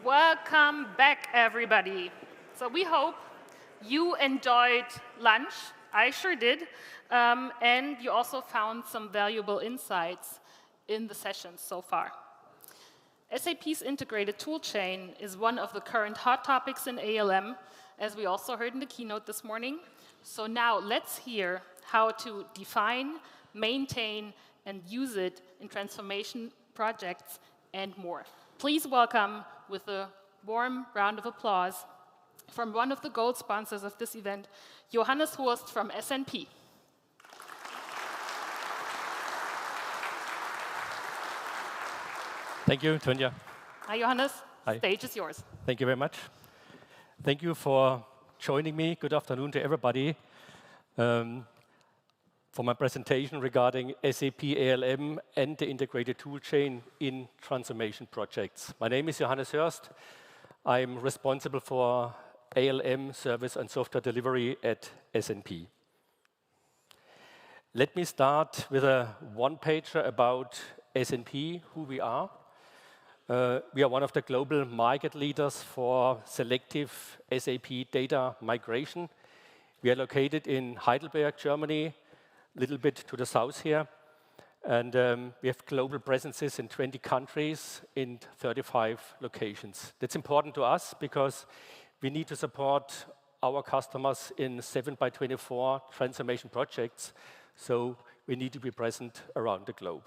Welcome back, everybody. So we hope you enjoyed lunch. I sure did. And you also found some valuable insights in the sessions so far. SAP's integrated toolchain is one of the current hot topics in ALM, as we also heard in the keynote this morning. So now let's hear how to define, maintain, and use it in transformation projects and more. Please welcome, with a warm round of applause, from one of the gold sponsors of this event, Johannes Hurst from SNP. Thank you, Tonja. Hi, Johannes. Hi. Stage is yours. Thank you very much. Thank you for joining me. Good afternoon to everybody. For my presentation regarding SAP ALM and the integrated toolchain in transformation projects. My name is Johannes Hurst. I'm responsible for ALM service and software delivery at SNP. Let me start with a one-pager about SNP, who we are. We are one of the global market leaders for selective SAP data migration. We are located in Heidelberg, Germany, a little bit to the south here. And we have global presences in 20 countries in 35 locations. That's important to us because we need to support our customers in 7x24 transformation projects. So we need to be present around the globe.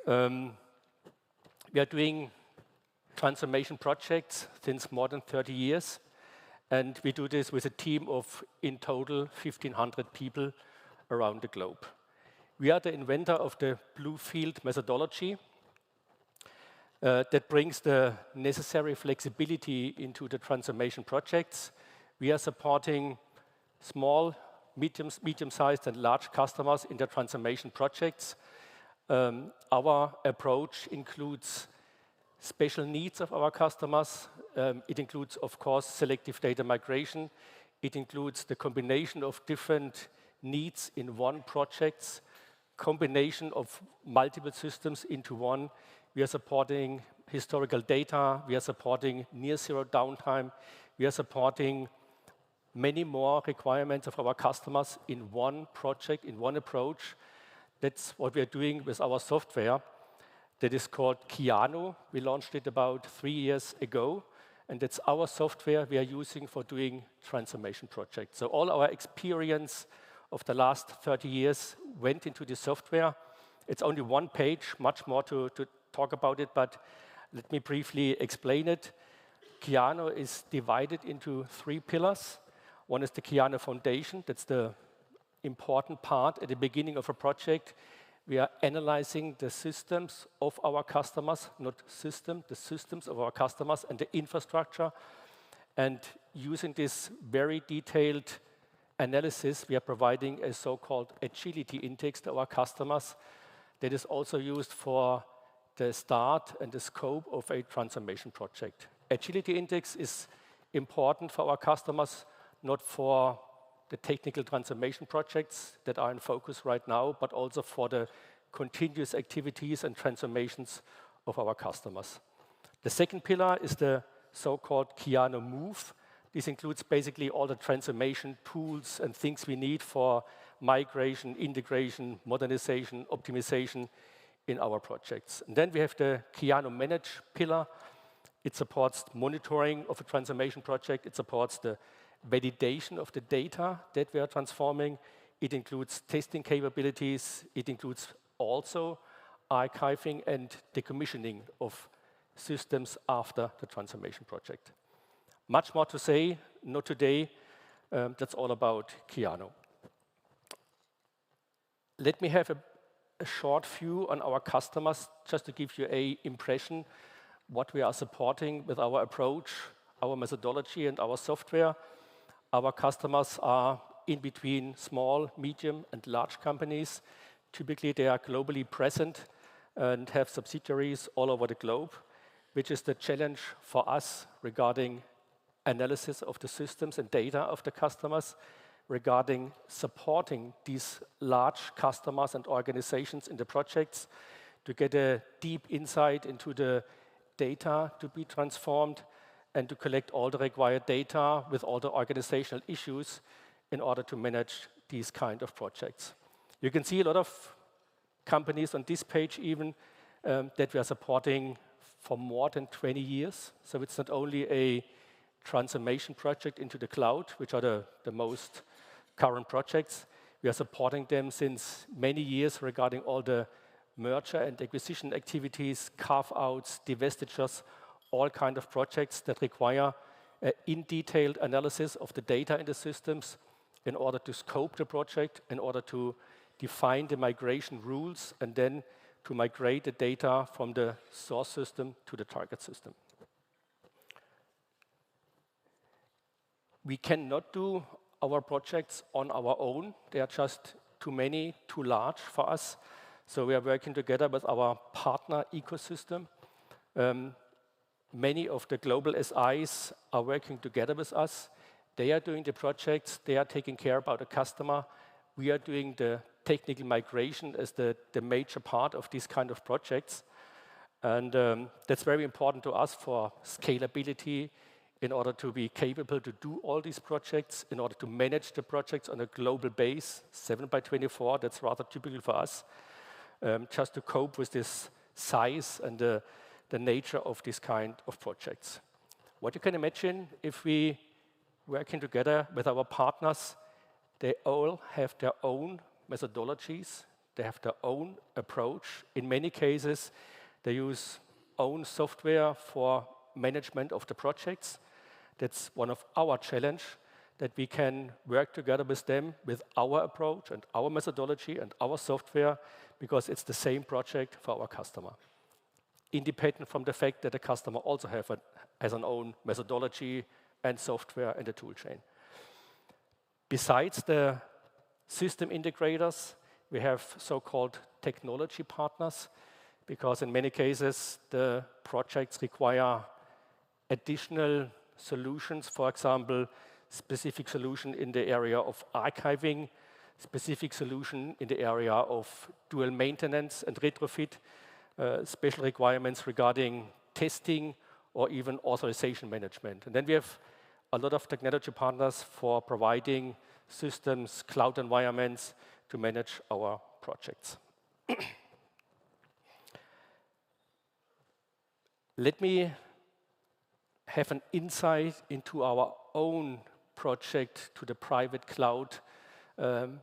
We are doing transformation projects since more than 30 years. And we do this with a team of, in total, 1,500 people around the globe. We are the inventor of the blue field methodology that brings the necessary flexibility into the transformation projects. We are supporting small, medium-sized and large customers in their transformation projects. Our approach includes special needs of our customers. It includes, of course, selective data migration. It includes the combination of different needs in one project, combination of multiple systems into one. We are supporting historical data. We are supporting near zero downtime. We are supporting many more requirements of our customers in one project, in one approach. That's what we are doing with our software that is called Kyano. We launched it about 3 years ago. And that's our software we are using for doing transformation projects. So all our experience of the last 30 years went into the software. It's only one page, much more to talk about it, but let me briefly explain it. Kyano is divided into 3 pillars. One is the Kyano Foundation. That's the important part at the beginning of a project. We are analyzing the systems of our customers, not the systems of our customers and the infrastructure. And using this very detailed analysis, we are providing a so-called agility index to our customers that is also used for the start and the scope of a transformation project. Agility index is important for our customers, not for the technical transformation projects that are in focus right now, but also for the continuous activities and transformations of our customers. The second pillar is the so-called Kyano Move. This includes basically all the transformation tools and things we need for migration, integration, modernization, optimization in our projects. And then we have the Kyano Manage pillar. It supports monitoring of a transformation project. It supports the validation of the data that we are transforming. It includes testing capabilities. It includes also archiving and decommissioning of systems after the transformation project. Much more to say, not today. That's all about Kyano. Let me have a short view on our customers, just to give you an impression what we are supporting with our approach, our methodology, and our software. Our customers are in between small, medium, and large companies. Typically, they are globally present and have subsidiaries all over the globe, which is the challenge for us regarding analysis of the systems and data of the customers, regarding supporting these large customers and organizations in the projects to get a deep insight into the data to be transformed and to collect all the required data with all the organizational issues in order to manage these kind of projects. You can see a lot of companies on this page even that we are supporting for more than 20 years. So it's not only a transformation project into the cloud, which are the most current projects. We are supporting them since many years regarding all the merger and acquisition activities, carve-outs, divestitures, all kind of projects that require in-detailed analysis of the data in the systems in order to scope the project, in order to define the migration rules, and then to migrate the data from the source system to the target system. We cannot do our projects on our own. They are just too many, too large for us. So we are working together with our partner ecosystem. Many of the global SIs are working together with us. They are doing the projects. They are taking care about the customer. We are doing the technical migration as the major part of these kind of projects. And that's very important to us for scalability, in order to be capable to do all these projects, in order to manage the projects on a global base, 7/24, that's rather typical for us, just to cope with this size and the nature of this kind of projects. What you can imagine, if we working together with our partners, they all have their own methodologies, they have their own approach. In many cases, they use own software for management of the projects. That's one of our challenge, that we can work together with them with our approach and our methodology and our software, because it's the same project for our customer. Independent from the fact that the customer also has an own methodology and software and a tool chain. Besides the system integrators, we have so-called technology partners, because in many cases the projects require additional solutions, for example, specific solution in the area of archiving, specific solution in the area of dual maintenance and retrofit, special requirements regarding testing or even authorization management. And then we have a lot of technology partners for providing systems, cloud environments to manage our projects. Let me have an insight into our own project to the private cloud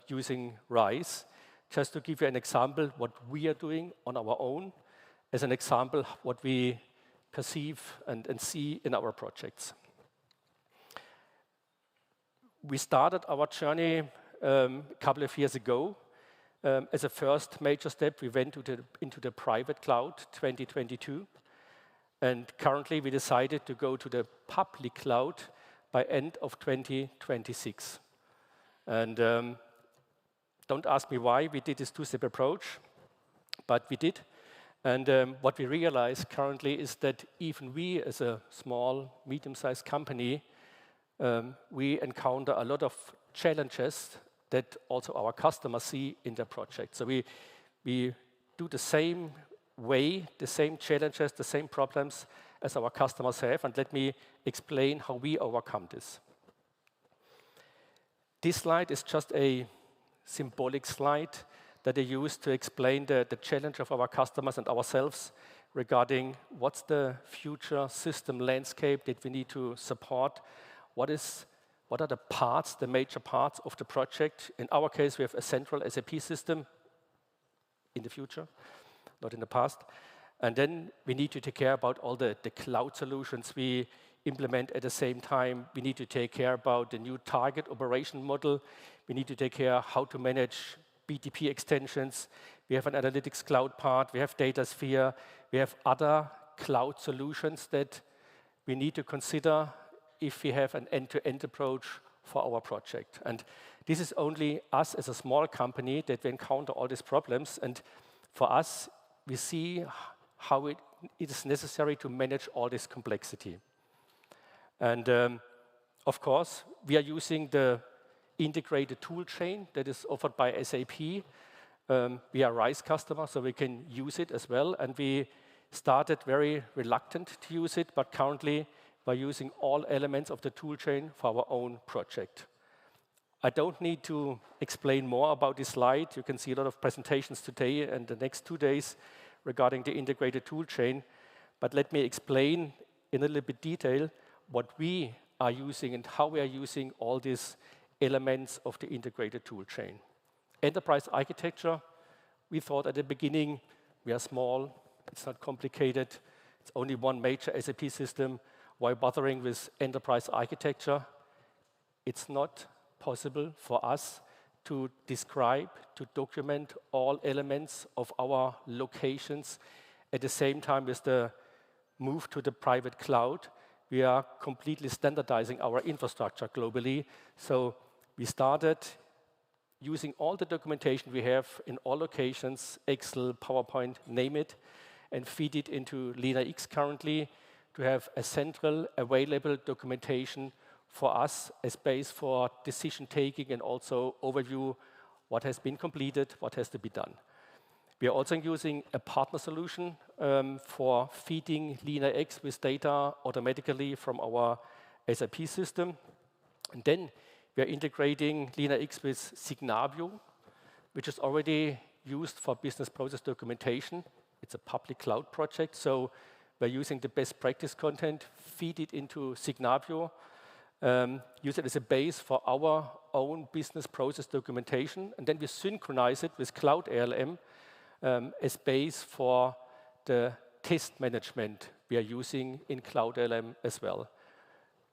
using RISE. Just to give you an example, what we are doing on our own, as an example, what we perceive and see in our projects. We started our journey a couple of years ago. As a first major step, we went into the private cloud 2022. And currently, we decided to go to the public cloud by end of 2026. And don't ask me why we did this two-step approach, but we did. And what we realize currently is that even we, as a small, medium-sized company, we encounter a lot of challenges that also our customers see in their project. So we do the same way, the same challenges, the same problems as our customers have, and let me explain how we overcome this. This slide is just a symbolic slide that I use to explain the challenge of our customers and ourselves regarding what's the future system landscape that we need to support, what are the parts, the major parts of the project. In our case, we have a central SAP system in the future, not in the past. And then we need to take care about all the cloud solutions we implement at the same time. We need to take care about the new target operation model. We need to take care how to manage BTP extensions. We have an analytics cloud part. We have DataSphere. We have other cloud solutions that we need to consider if we have an end-to-end approach for our project. And this is only us as a small company that we encounter all these problems. And for us, we see how it is necessary to manage all this complexity. And of course, we are using the integrated tool chain that is offered by SAP. We are RISE customers, so we can use it as well. And we started very reluctant to use it, but currently we're using all elements of the tool chain for our own project. I don't need to explain more about this slide. You can see a lot of presentations today and the next 2 days regarding the integrated tool chain. But let me explain in a little bit detail what we are using and how we are using all these elements of the integrated tool chain. Enterprise architecture, we thought at the beginning, we are small, it's not complicated, it's only one major SAP system. Why bothering with enterprise architecture? It's not possible for us to describe, to document all elements of our locations. At the same time, with the move to the private cloud, we are completely standardizing our infrastructure globally. So we started using all the documentation we have in all locations, Excel, PowerPoint, name it, and feed it into LeanIX currently to have a central available documentation for us as base for decision taking and also overview what has been completed, what has to be done. We are also using a partner solution for feeding LeanIX with data automatically from our SAP system. And then we are integrating LeanIX with Signavio, which is already used for business process documentation. It's a public cloud project, so we're using the best practice content, feed it into Signavio, use it as a base for our own business process documentation, and then we synchronize it with Cloud ALM as base for the test management we are using in Cloud ALM as well.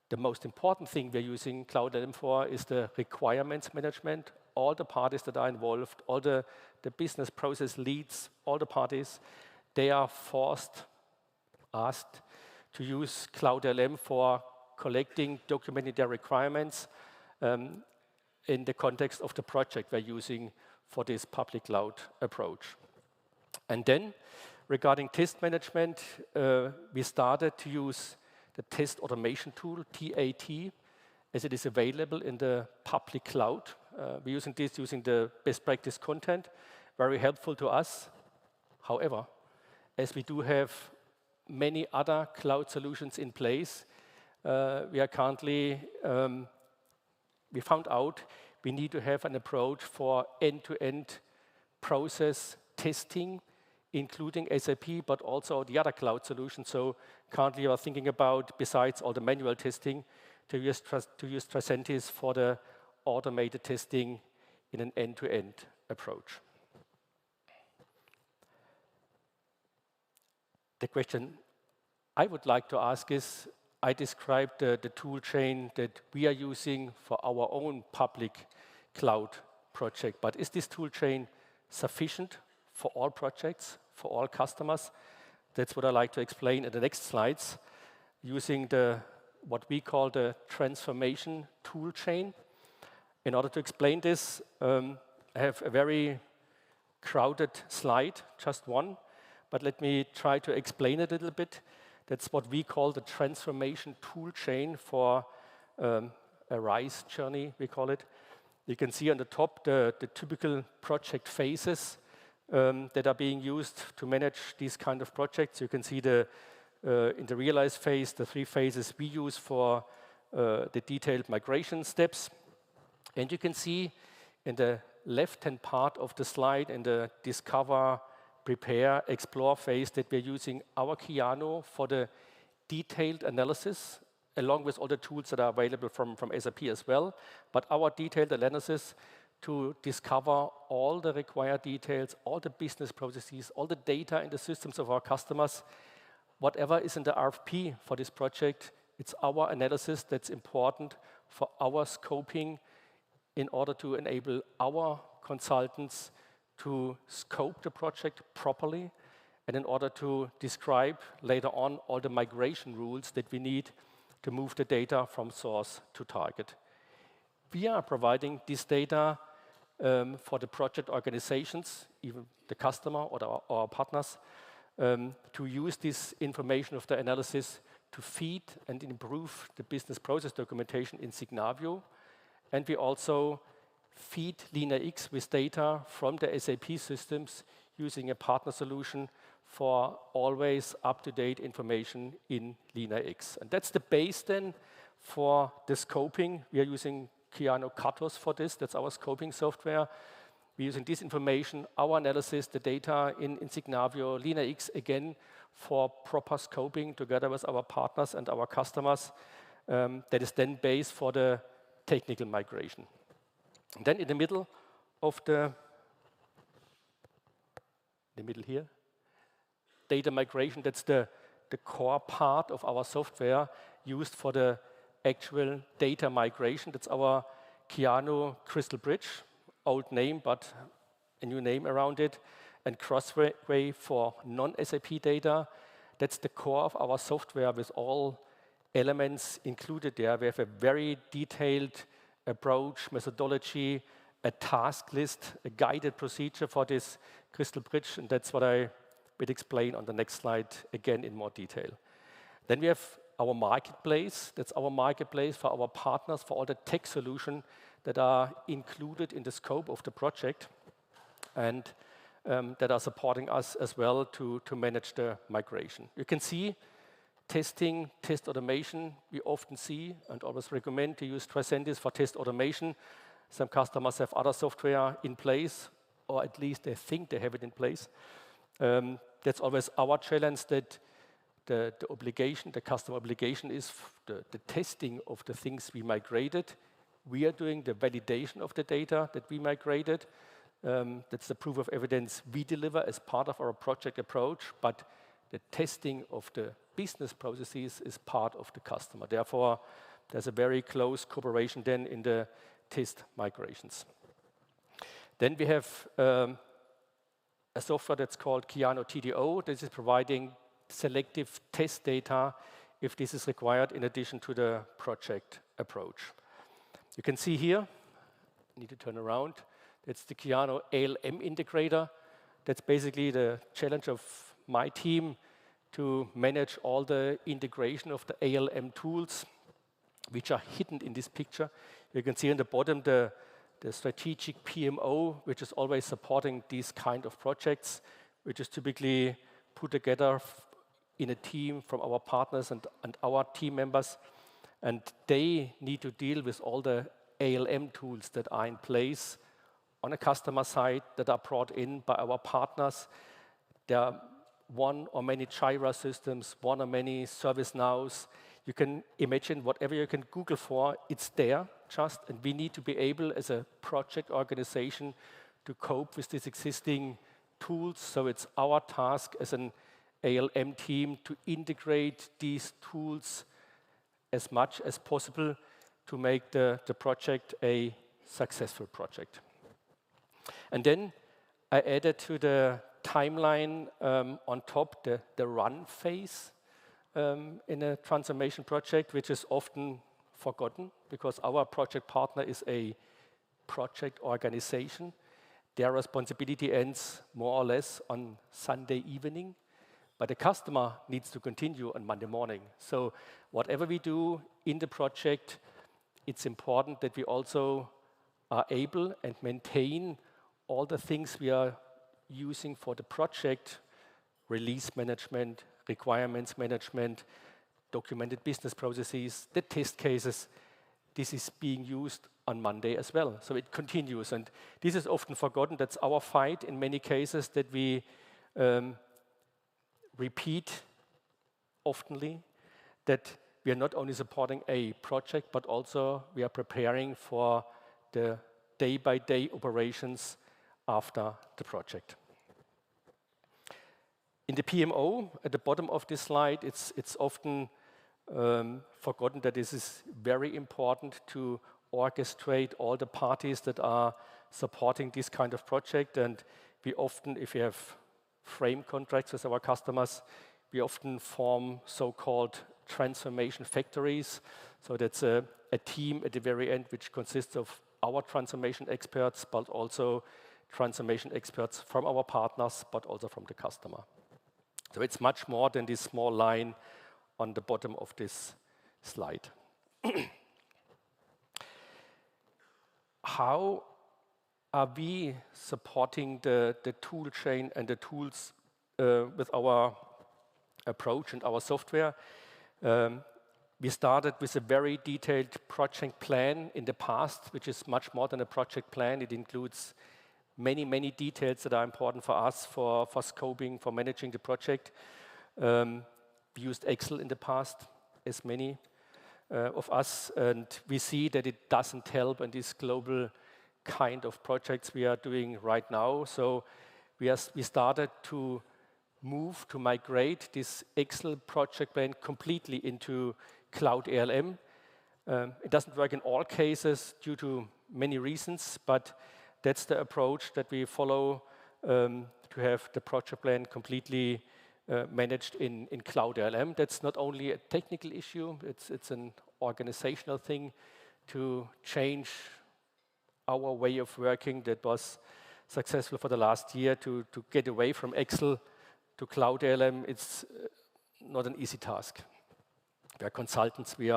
The most important thing we're using Cloud ALM for is the requirements management. All the parties that are involved, all the business process leads, all the parties, they are asked to use Cloud ALM for collecting, documenting their requirements in the context of the project we're using for this public cloud approach. And then, regarding test management, we started to use the test automation tool, TAT, as it is available in the public cloud. We're using this using the best practice content, very helpful to us. However, as we do have many other cloud solutions in place, we are currently, we found out we need to have an approach for end-to-end process testing, including SAP, but also the other cloud solutions. So currently we are thinking about, besides all the manual testing, to use Tricentis for the automated testing in an end-to-end approach. The question I would like to ask is, I described the tool chain that we are using for our own public cloud project, but is this tool chain sufficient for all projects, for all customers? That's what I like to explain in the next slides, using what we call the transformation tool chain. In order to explain this, I have a very crowded slide, just one, but let me try to explain it a little bit. That's what we call the transformation tool chain for a RISE journey, we call it. You can see on the top the typical project phases that are being used to manage these kind of projects. You can see in the realize phase, the 3 phases we use for the detailed migration steps. And you can see in the left-hand part of the slide, in the discover, prepare, explore phase, that we're using our Kyano for the detailed analysis, along with all the tools that are available from SAP as well. But our detailed analysis to discover all the required details, all the business processes, all the data in the systems of our customers, whatever is in the RFP for this project, it's our analysis that's important for our scoping in order to enable our consultants to scope the project properly and in order to describe later on all the migration rules that we need to move the data from source to target. We are providing this data for the project organizations, even the customer or our partners, to use this information of the analysis to feed and improve the business process documentation in Signavio. And we also feed LeanIX with data from the SAP systems using a partner solution for always up-to-date information in LeanIX. And that's the base then for the scoping. We are using Kyano Katos for this. That's our scoping software. We're using this information, our analysis, the data in Signavio, LeanIX again for proper scoping together with our partners and our customers. That is then base for the technical migration. And then in the middle of the middle here, data migration, that's the core part of our software used for the actual data migration. That's our Kyano Crystal Bridge, old name, but a new name around it, and Crossway for non-SAP data. That's the core of our software with all elements included there. We have a very detailed approach, methodology, a task list, a guided procedure for this Crystal Bridge, and that's what I will explain on the next slide again in more detail. Then we have our marketplace. That's our marketplace for our partners, for all the tech solutions that are included in the scope of the project and that are supporting us as well to manage the migration. You can see testing, test automation, we often see and always recommend to use Tricentis for test automation. Some customers have other software in place, or at least they think they have it in place. That's always our challenge, that the obligation, the customer obligation is the testing of the things we migrated. We are doing the validation of the data that we migrated. That's the proof of evidence we deliver as part of our project approach, but the testing of the business processes is part of the customer. Therefore, there's a very close cooperation then in the test migrations. Then we have a software that's called Kyano TDO. This is providing selective test data if this is required in addition to the project approach. You can see here, I need to turn around, that's the Kyano ALM integrator. That's basically the challenge of my team to manage all the integration of the ALM tools, which are hidden in this picture. You can see on the bottom the strategic PMO, which is always supporting these kind of projects, which is typically put together in a team from our partners and our team members. And they need to deal with all the ALM tools that are in place on a customer side that are brought in by our partners. There are one or many Jira systems, one or many ServiceNows. You can imagine whatever you can Google for, it's there just, and we need to be able as a project organization to cope with these existing tools. So it's our task as an ALM team to integrate these tools as much as possible to make the project a successful project. And then I added to the timeline on top the run phase in a transformation project, which is often forgotten because our project partner is a project organization. Their responsibility ends more or less on Sunday evening, but the customer needs to continue on Monday morning. So whatever we do in the project, it's important that we also are able and maintain all the things we are using for the project: release management, requirements management, documented business processes, the test cases. This is being used on Monday as well. So it continues. And this is often forgotten. That's our fight in many cases, that we repeat oftenly, that we are not only supporting a project, but also we are preparing for the day-by-day operations after the project. In the PMO, at the bottom of this slide, it's often forgotten that this is very important to orchestrate all the parties that are supporting this kind of project. And we often, if we have frame contracts with our customers, we often form so-called transformation factories. So that's a team at the very end which consists of our transformation experts, but also transformation experts from our partners, but also from the customer. So it's much more than this small line on the bottom of this slide. How are we supporting the tool chain and the tools with our approach and our software. We started with a very detailed project plan in the past, which is much more than a project plan. It includes many, many details that are important for us, for scoping, for managing the project. We used Excel in the past, as many of us, and we see that it doesn't help in this global kind of projects we are doing right now. So we started to migrate this Excel project plan completely into Cloud ALM. It doesn't work in all cases due to many reasons, but that's the approach that we follow to have the project plan completely managed in Cloud ALM. That's not only a technical issue, it's an organizational thing to change our way of working that was successful for the last year to get away from Excel to Cloud ALM. It's not an easy task. We are consultants, we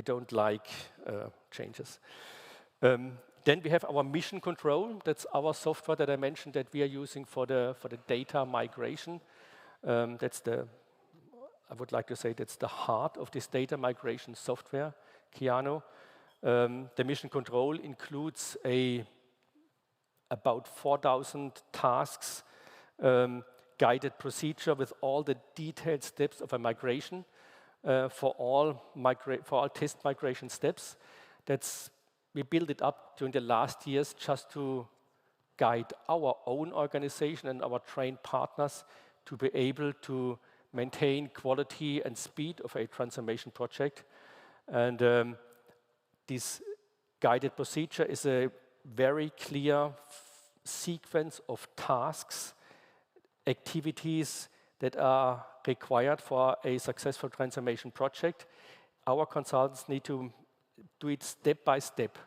don't like changes. Then we have our mission control. That's our software that I mentioned that we are using for the data migration. I would like to say that's the heart of this data migration software, Kyano. The mission control includes about 4,000 tasks, guided procedure with all the detailed steps of a migration for all test migration steps. We built it up during the last years just to guide our own organization and our trained partners to be able to maintain quality and speed of a transformation project. And this guided procedure is a very clear sequence of tasks, activities that are required for a successful transformation project. Our consultants need to do it step by step.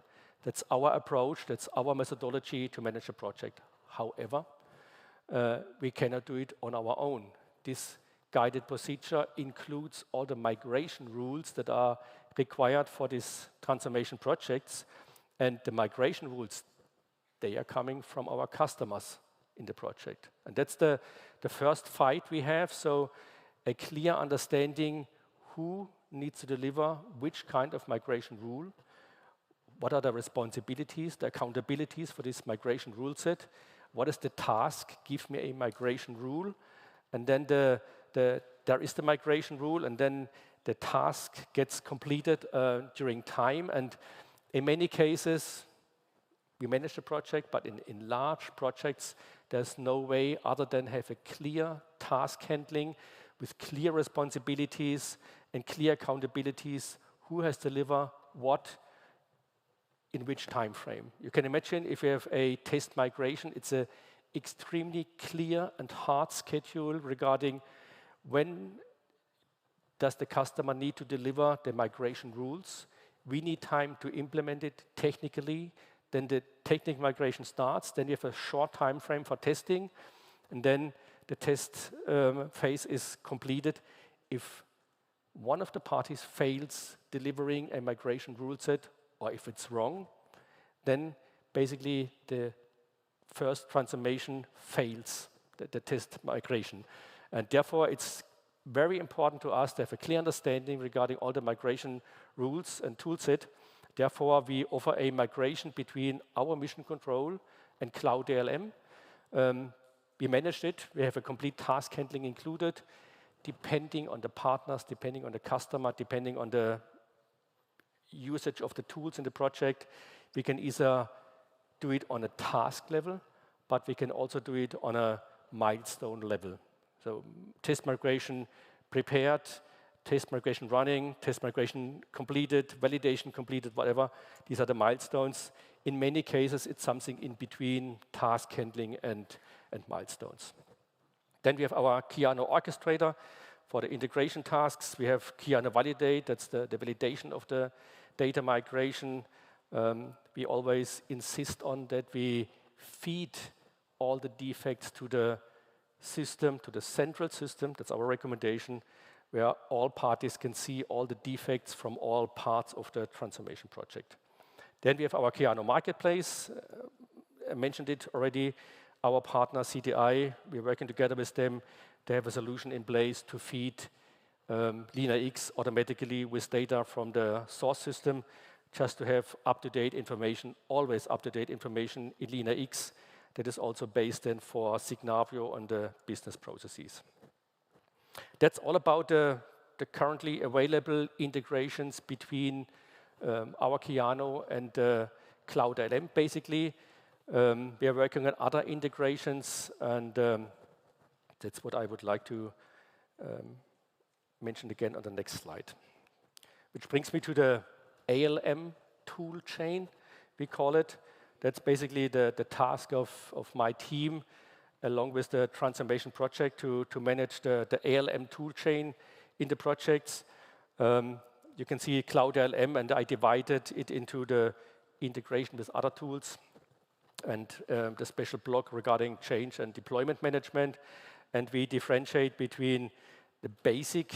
That's our approach, that's our methodology to manage a project. However, we cannot do it on our own. This guided procedure includes all the migration rules that are required for these transformation projects. And the migration rules, they are coming from our customers in the project. And that's the first fight we have. So a clear understanding who needs to deliver which kind of migration rule, what are the responsibilities, the accountabilities for this migration rule set, what is the task, give me a migration rule, and then there is the migration rule, and then the task gets completed during time. And in many cases, we manage the project, but in large projects, there's no way other than have a clear task handling with clear responsibilities and clear accountabilities, who has to deliver what in which time frame. You can imagine if you have a test migration, it's an extremely clear and hard schedule regarding when does the customer need to deliver the migration rules. We need time to implement it technically. Then the technical migration starts. Then you have a short time frame for testing. And then the test phase is completed. If one of the parties fails delivering a migration rule set, or if it's wrong, then basically the first transformation fails, the test migration. And therefore, it's very important to us to have a clear understanding regarding all the migration rules and toolset. Therefore, we offer a migration between our mission control and Cloud ALM. We managed it. We have a complete task handling included, depending on the partners, depending on the customer, depending on the usage of the tools in the project. We can either do it on a task level, but we can also do it on a milestone level. So test migration prepared, test migration running, test migration completed, validation completed, whatever. These are the milestones. In many cases, it's something in between task handling and milestones. Then we have our Kyano Orchestrator for the integration tasks. We have Kyano Validate, that's the validation of the data migration. We always insist on that we feed all the defects to the system, to the central system. That's our recommendation, where all parties can see all the defects from all parts of the transformation project. Then we have our Kyano Marketplace. I mentioned it already. our partner CTI, we're working together with them. They have a solution in place to feed LeanIX automatically with data from the source system, just to have up-to-date information, always up-to-date information in LeanIX that is also based then for Signavio on the business processes. That's all about the currently available integrations between our Kyano and Cloud ALM, basically. We are working on other integrations, and that's what I would like to mention again on the next slide. Which brings me to the ALM tool chain, we call it. That's basically the task of my team, along with the transformation project, to manage the ALM tool chain in the projects. You can see Cloud ALM, and I divided it into the integration with other tools and the special block regarding change and deployment management. And we differentiate between the basic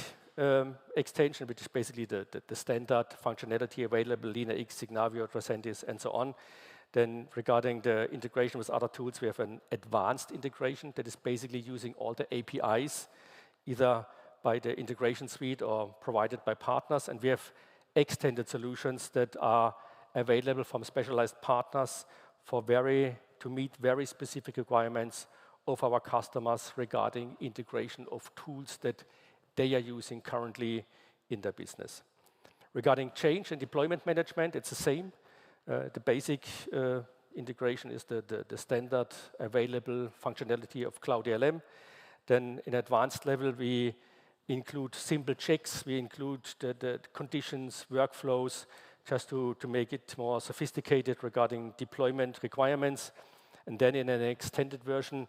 extension, which is basically the standard functionality available, LeanIX, Signavio, Tricentis, and so on. Then regarding the integration with other tools, we have an advanced integration that is basically using all the APIs, either by the integration suite or provided by partners. And we have extended solutions that are available from specialized partners to meet very specific requirements of our customers regarding integration of tools that they are using currently in their business. Regarding change and deployment management, it's the same. The basic integration is the standard available functionality of Cloud ALM. Then in advanced level, we include simple checks. We include the conditions, workflows, just to make it more sophisticated regarding deployment requirements. And then in an extended version,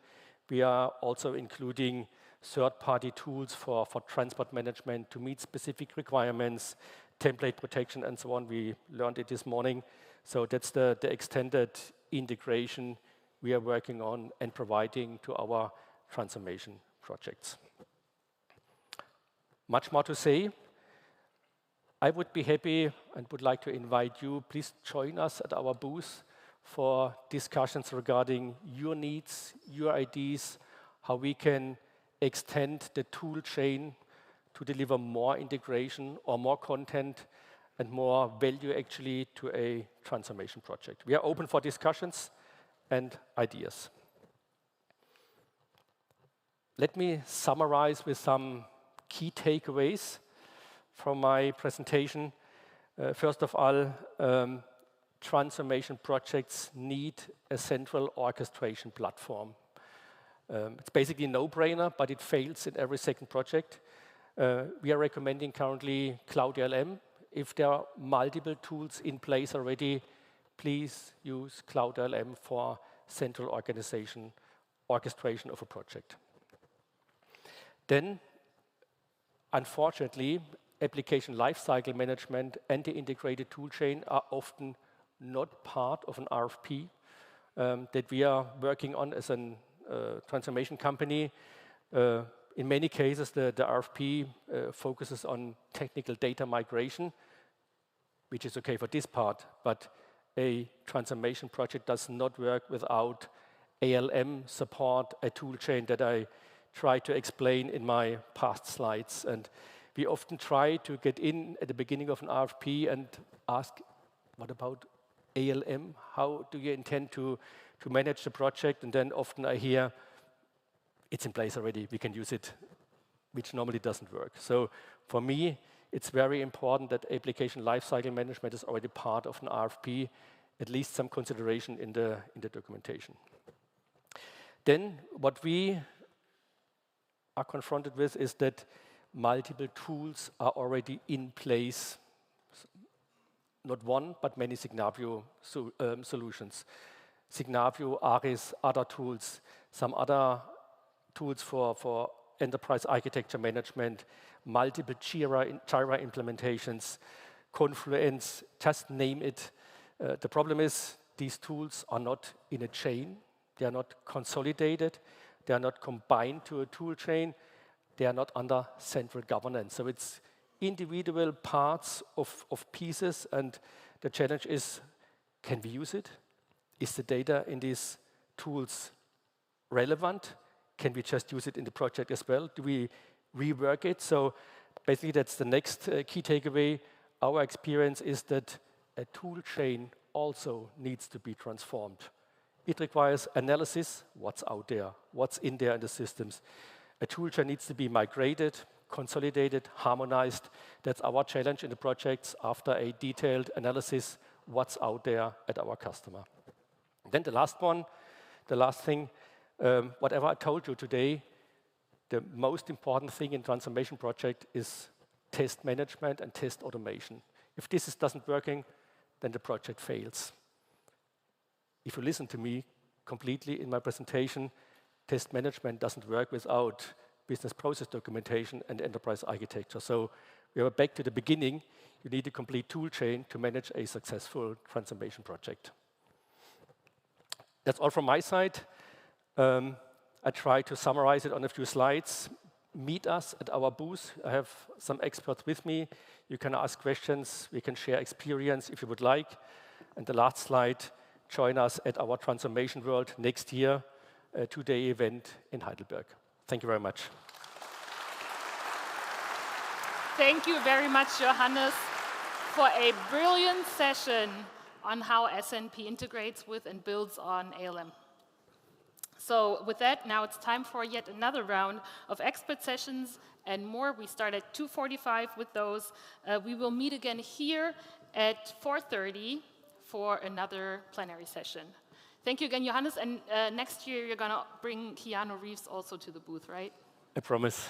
we are also including third-party tools for transport management to meet specific requirements, template protection, and so on. We learned it this morning. So that's the extended integration we are working on and providing to our transformation projects. Much more to say. I would be happy and would like to invite you, please join us at our booth for discussions regarding your needs, your ideas, how we can extend the tool chain to deliver more integration or more content and more value actually to a transformation project. We are open for discussions and ideas. Let me summarize with some key takeaways from my presentation. First of all, transformation projects need a central orchestration platform. It's basically a no-brainer, but it fails in every second project. We are recommending currently Cloud ALM. If there are multiple tools in place already, please use Cloud ALM for central orchestration of a project. Then, unfortunately, application lifecycle management and the integrated tool chain are often not part of an RFP that we are working on as a transformation company. In many cases, the RFP focuses on technical data migration, which is okay for this part, but a transformation project does not work without ALM support, a tool chain that I tried to explain in my past slides. And we often try to get in at the beginning of an RFP and ask, what about ALM? How do you intend to manage the project? And then often I hear, it's in place already, we can use it, which normally doesn't work. So for me, it's very important that application lifecycle management is already part of an RFP, at least some consideration in the documentation. Then what we are confronted with is that multiple tools are already in place. Not one, but many Signavio solutions. Signavio, ARIS, other tools, some other tools for enterprise architecture management, multiple Jira implementations, Confluence, just name it. The problem is these tools are not in a chain. They are not consolidated. They are not combined to a tool chain. They are not under central governance. So it's individual parts of pieces, and the challenge is, can we use it? Is the data in these tools relevant? Can we just use it in the project as well? Do we rework it? So basically, that's the next key takeaway. Our experience is that a tool chain also needs to be transformed. It requires analysis, what's out there, what's in there in the systems. A tool chain needs to be migrated, consolidated, harmonized. That's our challenge in the projects after a detailed analysis, what's out there at our customer. Then the last one, the last thing, whatever I told you today, the most important thing in transformation project is test management and test automation. If this doesn't working, then the project fails. If you listen to me completely in my presentation, test management doesn't work without business process documentation and enterprise architecture. So we are back to the beginning. You need a complete tool chain to manage a successful transformation project. That's all from my side. I try to summarize it on a few slides. Meet us at our booth. I have some experts with me. You can ask questions. We can share experience if you would like. And the last slide, join us at our Transformation World next year, a two-day event in Heidelberg. Thank you very much. Thank you very much, Johannes, for a brilliant session on how SNP integrates with and builds on ALM. So with that, now it's time for yet another round of expert sessions and more. We start at 2:45 with those. We will meet again here at 4:30 for another plenary session. Thank you again, Johannes. And next year, you're going to bring Keanu Reeves also to the booth, right? I promise.